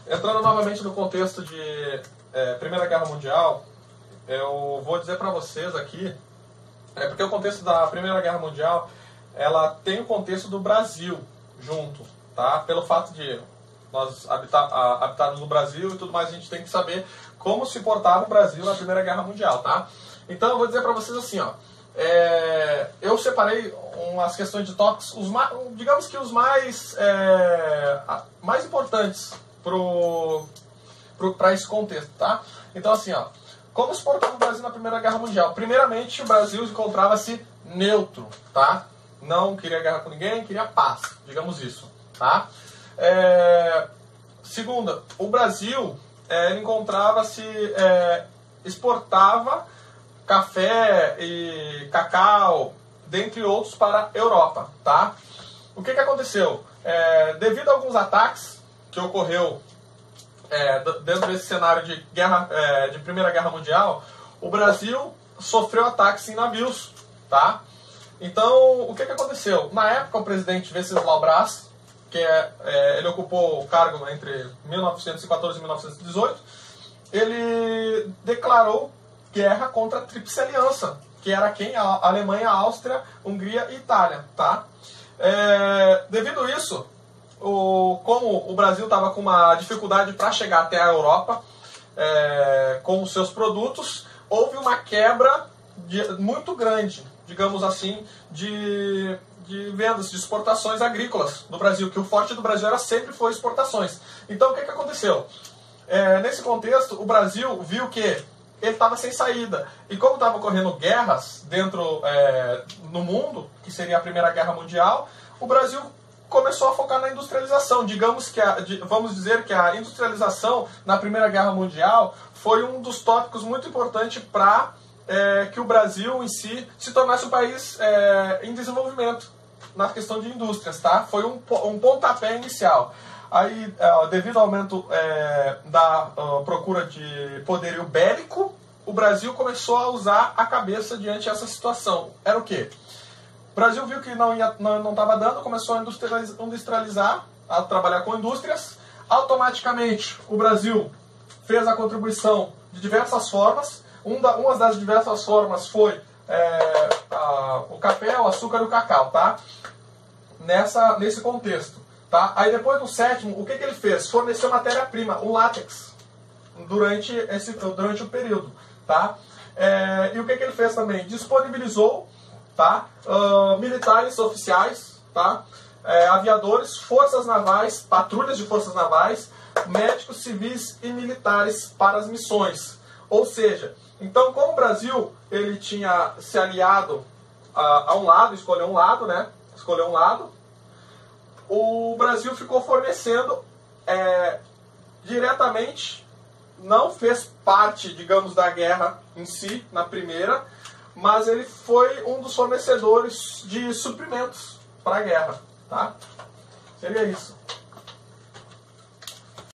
entrando novamente no contexto de Primeira Guerra Mundial, eu vou dizer para vocês aqui, porque o contexto da Primeira Guerra Mundial, ela tem o contexto do Brasil junto, tá? Pelo fato de nós habitarmos no Brasil e tudo mais, a gente tem que saber como se portava o Brasil na Primeira Guerra Mundial, tá? Então eu vou dizer para vocês assim, ó, eu separei umas questões de tópicos, digamos que os mais importantes para esse contexto, tá? Então assim, ó, como se portava o Brasil na Primeira Guerra Mundial? Primeiramente, o Brasil encontrava-se neutro, tá? Não queria guerra com ninguém, queria paz, digamos isso, tá? Segunda, o Brasil encontrava-se, exportava café e cacau, dentre outros, para a Europa, tá? O que aconteceu? Devido a alguns ataques que ocorreu dentro desse cenário de guerra, de Primeira Guerra Mundial, o Brasil sofreu ataques em navios, tá? Então, o que aconteceu? Na época, o presidente Venceslau Braz, que ele ocupou o cargo entre 1914 e 1918, ele declarou guerra contra a Tríplice Aliança, que era quem? A Alemanha, a Áustria, Hungria e Itália, tá? Devido a isso, como o Brasil estava com uma dificuldade para chegar até a Europa com os seus produtos, houve uma quebra muito grande, digamos assim, de vendas, de exportações agrícolas do Brasil, que o forte do Brasil sempre foi exportações. Então, o que aconteceu? Nesse contexto, o Brasil viu que ele estava sem saída. E como estavam ocorrendo guerras no mundo, que seria a Primeira Guerra Mundial, o Brasil começou a focar na industrialização. Vamos dizer que a industrialização na Primeira Guerra Mundial foi um dos tópicos muito importantes para que o Brasil em si se tornasse um país em desenvolvimento na questão de indústrias, tá? Foi um pontapé inicial. Aí, devido ao aumento da procura de poderio bélico, o Brasil começou a usar a cabeça diante dessa situação. Era o quê? O Brasil viu que não estava dando, começou a industrializar, a trabalhar com indústrias. Automaticamente, o Brasil fez a contribuição de diversas formas. Uma das diversas formas foi o café, o açúcar e o cacau, tá? Nesse contexto. Tá? Aí depois do sétimo, o que ele fez? Forneceu matéria-prima, o látex, durante o período. Tá? E o que ele fez também? Disponibilizou, tá? Militares oficiais, tá? Aviadores, forças navais, patrulhas de forças navais, médicos civis e militares para as missões. Ou seja, então como o Brasil ele tinha se aliado a um lado, escolheu um lado, né? Escolheu um lado, o Brasil ficou fornecendo diretamente, não fez parte, digamos, da guerra em si, na primeira, mas ele foi um dos fornecedores de suprimentos para a guerra, tá? Seria isso.